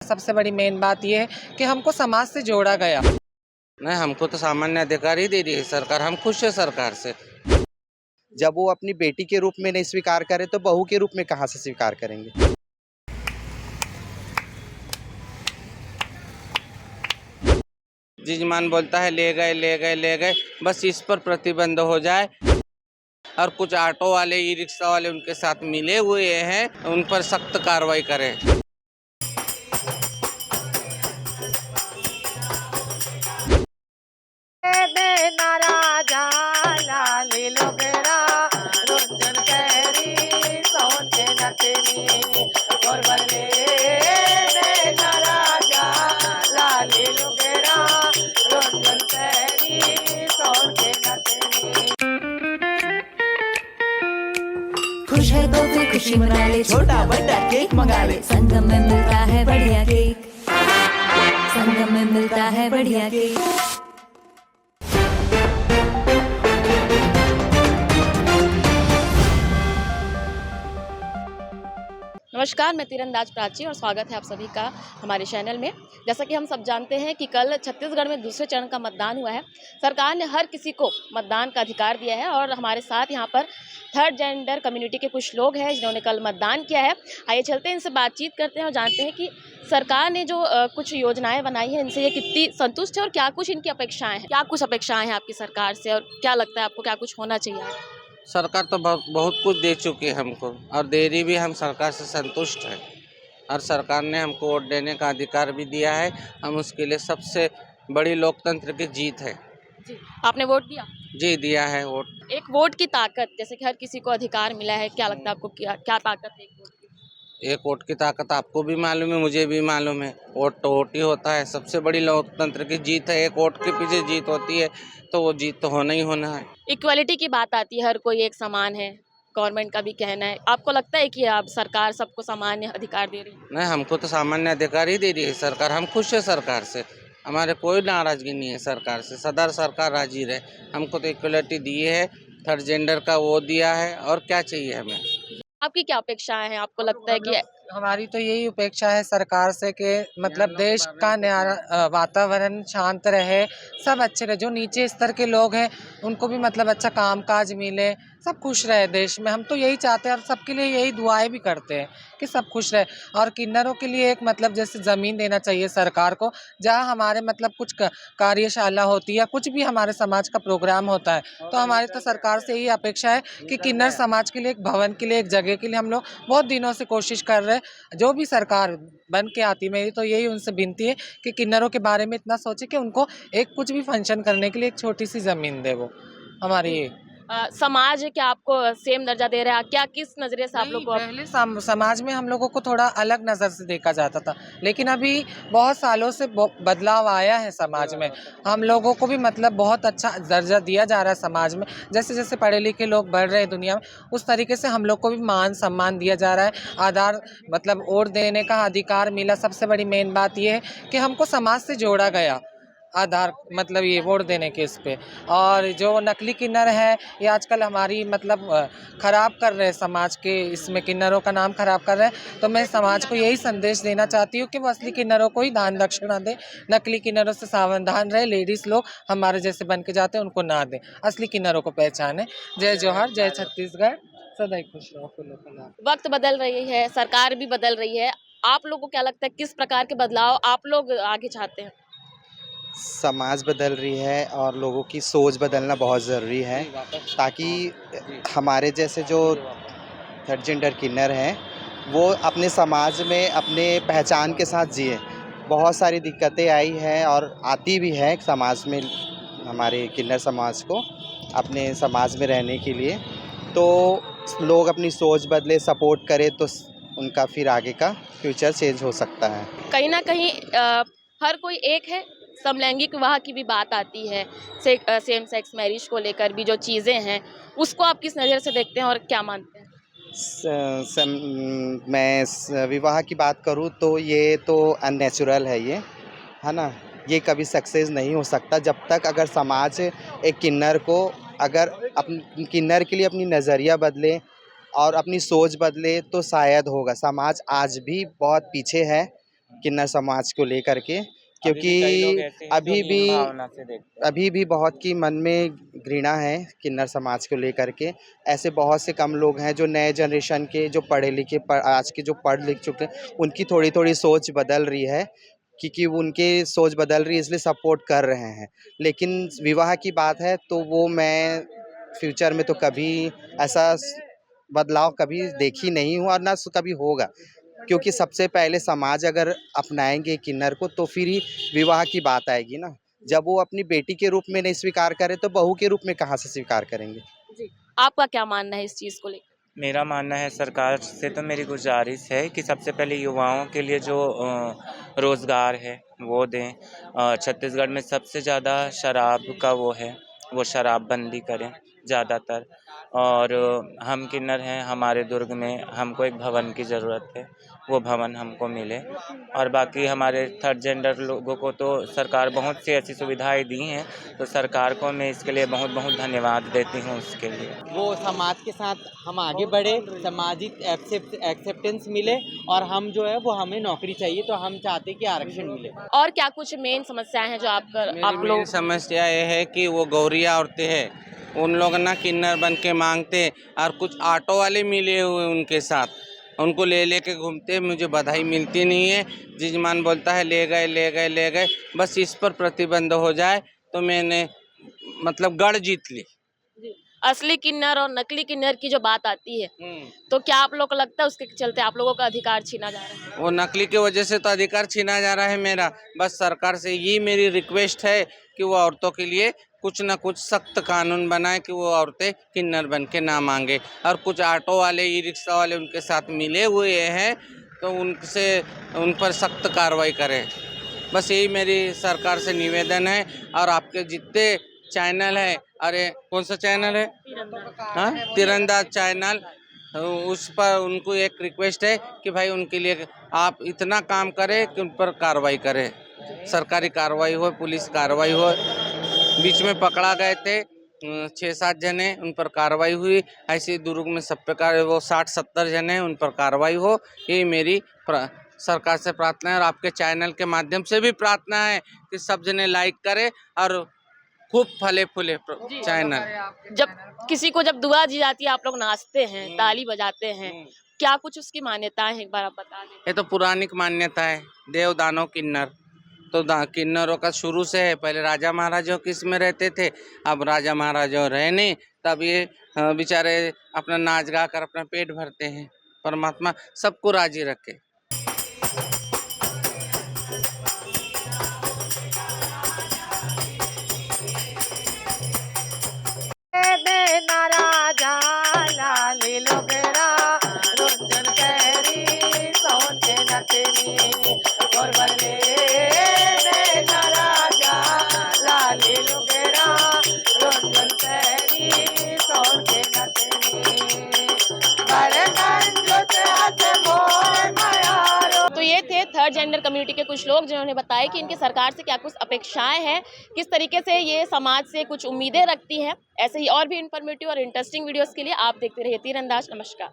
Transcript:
सबसे बड़ी मेन बात ये है कि हमको समाज से जोड़ा गया। नहीं, हमको तो सामान्य अधिकार ही दे रही है सरकार। हम खुश है सरकार से। जब वो अपनी बेटी के रूप में नहीं स्वीकार करे तो बहू के रूप में कहाँ से स्वीकार करेंगे। जीजमान बोलता है ले गए ले गए ले गए, बस इस पर प्रतिबंध हो जाए। और कुछ ऑटो वाले, ई रिक्शा वाले उनके साथ मिले हुए हैं, उन पर सख्त कार्रवाई करें। खुश है तो फिर खुशी मना ले, छोटा बड़ा केक मंगा ले। संगम में मिलता है बढ़िया केक, संगम में मिलता है बढ़िया केक। नमस्कार, मैं तीरंदाज प्राची और स्वागत है आप सभी का हमारे चैनल में। जैसा कि हम सब जानते हैं कि कल छत्तीसगढ़ में दूसरे चरण का मतदान हुआ है। सरकार ने हर किसी को मतदान का अधिकार दिया है और हमारे साथ यहाँ पर थर्ड जेंडर कम्युनिटी के कुछ लोग हैं जिन्होंने कल मतदान किया है। आइए चलते हैं, इनसे बातचीत करते हैं और जानते हैं कि सरकार ने जो कुछ योजनाएं बनाई हैं इनसे ये कितनी संतुष्ट है और क्या कुछ इनकी अपेक्षाएं हैं। क्या कुछ अपेक्षाएं हैं आपकी सरकार से और क्या लगता है आपको क्या कुछ होना चाहिए? सरकार तो बहुत कुछ दे चुकी है हमको, और दे रही भी। हम सरकार से संतुष्ट हैं और सरकार ने हमको वोट देने का अधिकार भी दिया है। हम उसके लिए सबसे बड़ी लोकतंत्र की जीत है। जी, आपने वोट दिया? जी, दिया है वोट। एक वोट की ताकत, जैसे कि हर किसी को अधिकार मिला है, क्या लगता है आपको क्या क्या ताकत है एक वोट की? एक वोट की ताकत आपको भी मालूम है, मुझे भी मालूम है। वोट तो वोट ही होता है। सबसे बड़ी लोकतंत्र की जीत है। एक वोट के पीछे जीत होती है तो वो जीत तो होना ही होना है। इक्वालिटी की बात आती है, हर कोई एक समान है, गवर्नमेंट का भी कहना है। आपको लगता है कि अब सरकार सबको सामान्य अधिकार दे रही है? नहीं, हमको तो सामान्य अधिकार ही दे रही है सरकार। हम खुश है सरकार से। हमारे कोई नाराजगी नहीं है सरकार से। सदा सरकार राजी रहे। हमको तो इक्वलिटी दी है, थर्ड जेंडर का वो दिया है, और क्या चाहिए हमें। आपकी क्या अपेक्षाएं हैं? आपको लगता है कि हमारी तो यही अपेक्षा है सरकार से कि मतलब देश का वातावरण शांत रहे, सब अच्छे रहे। जो नीचे स्तर के लोग हैं उनको भी मतलब अच्छा कामकाज मिले, सब खुश रहे देश में। हम तो यही चाहते हैं और सबके लिए यही दुआएं भी करते हैं कि सब खुश रहे। और किन्नरों के लिए एक मतलब जैसे ज़मीन देना चाहिए सरकार को, जहाँ हमारे मतलब कुछ कार्यशाला होती है या कुछ भी हमारे समाज का प्रोग्राम होता है, तो हमारी तो सरकार से यही अपेक्षा है कि किन्नर समाज के लिए एक भवन के लिए, एक जगह के लिए हम लोग बहुत दिनों से कोशिश कर रहे हैं। जो भी सरकार बन के आती, मेरी तो यही उनसे विनती है कि किन्नरों के बारे में इतना सोचे कि उनको एक कुछ भी फंक्शन करने के लिए एक छोटी सी ज़मीन दे। वो हमारी ये समाज क्या आपको सेम दर्जा दे रहा है? क्या किस नजरिए से आप लोग को पहले समाज में हम लोगों को थोड़ा अलग नज़र से देखा जाता था, लेकिन अभी बहुत सालों से बदलाव आया है समाज में। हम लोगों को भी मतलब बहुत अच्छा दर्जा दिया जा रहा है समाज में। जैसे जैसे पढ़े लिखे लोग बढ़ रहे हैं दुनिया में, उस तरीके से हम लोग को भी मान सम्मान दिया जा रहा है। आधार मतलब वोट देने का अधिकार मिला। सबसे बड़ी मेन बात ये है कि हमको समाज से जोड़ा गया, आधार मतलब ये वोट देने के इस पे। और जो नकली किन्नर है ये आजकल हमारी मतलब ख़राब कर रहे हैं समाज के, इसमें किन्नरों का नाम ख़राब कर रहे हैं। तो मैं समाज को यही संदेश देना चाहती हूँ कि वो असली किन्नरों को ही दान दक्षिणा दें, नकली किन्नरों से सावधान रहे। लेडीज़ लोग हमारे जैसे बन के जाते हैं उनको ना दें, असली किन्नरों को पहचानें। जय जोहार, जय छत्तीसगढ़, सदैव खुश रहो, फूलो फुलाओ। वक्त बदल रही है, सरकार भी बदल रही है, आप लोगों को क्या लगता है किस प्रकार के बदलाव आप लोग आगे चाहते हैं? समाज बदल रही है और लोगों की सोच बदलना बहुत ज़रूरी है, ताकि हमारे जैसे जो थर्ड जेंडर किन्नर हैं वो अपने समाज में अपने पहचान के साथ जिए। बहुत सारी दिक्कतें आई हैं और आती भी है समाज में, हमारे किन्नर समाज को अपने समाज में रहने के लिए। तो लोग अपनी सोच बदले, सपोर्ट करें तो उनका फिर आगे का फ्यूचर चेंज हो सकता है। कहीं ना कहीं हर कोई एक है, समलैंगिक विवाह की भी बात आती है, सेम सेक्स मैरिज को लेकर भी जो चीज़ें हैं उसको आप किस नज़र से देखते हैं और क्या मानते हैं? विवाह की बात करूँ तो ये तो अननेचुरल है ये, है ना। ये कभी सक्सेस नहीं हो सकता जब तक अगर समाज एक किन्नर को, अगर अपने किन्नर के लिए अपनी नज़रिया बदले और अपनी सोच बदले तो शायद होगा। समाज आज भी बहुत पीछे है किन्नर समाज को लेकर के, क्योंकि अभी भी बहुत की मन में घृणा है किन्नर समाज को लेकर के। ऐसे बहुत से कम लोग हैं जो नए जनरेशन के, जो पढ़े लिखे आज के जो पढ़ लिख चुके हैं, उनकी थोड़ी थोड़ी सोच बदल रही है, क्योंकि उनके सोच बदल रही है इसलिए सपोर्ट कर रहे हैं। लेकिन विवाह की बात है तो वो मैं फ्यूचर में तो कभी ऐसा बदलाव कभी देखी नहीं हूँ और ना कभी होगा, क्योंकि सबसे पहले समाज अगर अपनाएंगे किन्नर को तो फिर ही विवाह की बात आएगी ना। जब वो अपनी बेटी के रूप में नहीं स्वीकार करे तो बहू के रूप में कहाँ से स्वीकार करेंगे। जी, आपका क्या मानना है इस चीज़ को लेकर? मेरा मानना है, सरकार से तो मेरी गुजारिश है कि सबसे पहले युवाओं के लिए जो रोज़गार है वो दें। छत्तीसगढ़ में सबसे ज़्यादा शराब का वो है, वो शराबबंदी करें ज़्यादातर। और हम किन्नर हैं, हमारे दुर्ग में हमको एक भवन की ज़रूरत है, वो भवन हमको मिले। और बाकी हमारे थर्ड जेंडर लोगों को तो सरकार बहुत सी ऐसी सुविधाएं दी हैं, तो सरकार को मैं इसके लिए बहुत बहुत धन्यवाद देती हूँ उसके लिए। वो समाज के साथ हम आगे बढ़े, सामाजिक एक्सेप्टेंस मिले और हम जो है वो हमें नौकरी चाहिए तो हम चाहते कि आरक्षण मिले। और क्या कुछ मेन समस्याएं हैं जो आप लोग? समस्या ये है कि वो गौरिया औरतें हैं, उन लोग ना किन्नर बन के मांगते, और कुछ ऑटो वाले मिले हुए उनके साथ, उनको ले लेके घूमते, मुझे बधाई मिलती नहीं है। जजमान बोलता है ले गए ले गए ले गए, बस इस पर प्रतिबंध हो जाए तो मैंने मतलब गढ़ जीत ली। असली किन्नर और नकली किन्नर की जो बात आती है, तो क्या आप लोग को लगता है उसके चलते आप लोगों का अधिकार छीना जा रहा है? वो नकली की वजह से तो अधिकार छीना जा रहा है मेरा। बस सरकार से ये मेरी रिक्वेस्ट है कि वो औरतों के लिए कुछ ना कुछ सख्त कानून बनाए कि वो औरतें किन्नर बन के ना मांगे। और कुछ ऑटो वाले, ई रिक्शा वाले उनके साथ मिले हुए हैं तो उनसे उन पर सख्त कार्रवाई करें। बस यही मेरी सरकार से निवेदन है। और आपके जितने चैनल है, अरे कौन सा चैनल है, हाँ, तीरंदाज चैनल, उस पर उनको एक रिक्वेस्ट है कि भाई उनके लिए आप इतना काम करें कि उन पर कार्रवाई करें, सरकारी कार्रवाई हो, पुलिस कार्रवाई हो। बीच में पकड़ा गए थे 6-7 जने, उन पर कार्रवाई हुई। ऐसे दुर्ग में सब प्रकार वो 60-70 जने, उन पर कार्रवाई हो। ये मेरी सरकार से प्रार्थना है और आपके चैनल के माध्यम से भी प्रार्थना है कि सब जने लाइक करें और खूब फले फूले चैनल। जब किसी को जब दुआ दी जाती है आप लोग नाचते हैं, ताली बजाते हैं, क्या कुछ उसकी मान्यताएं हैं, एक बार आप बता दें? ये तो पुरानिक मान्यता है, देव दानव किन्नर। तो किन्नरों का शुरू से है, पहले राजा महाराजाओं किस में रहते थे, अब राजा महाराजाओं रहे नहीं, तब ये बेचारे अपना नाच गा कर अपना पेट भरते हैं। परमात्मा सबको राजी रखे। तो ये थे थर्ड जेंडर कम्युनिटी के कुछ लोग जिन्होंने बताया कि इनकी सरकार से क्या कुछ अपेक्षाएं हैं, किस तरीके से ये समाज से कुछ उम्मीदें रखती हैं। ऐसे ही और भी इन्फॉर्मेटिव और इंटरेस्टिंग वीडियोस के लिए आप देखते रहिए तीरंदाज। नमस्कार।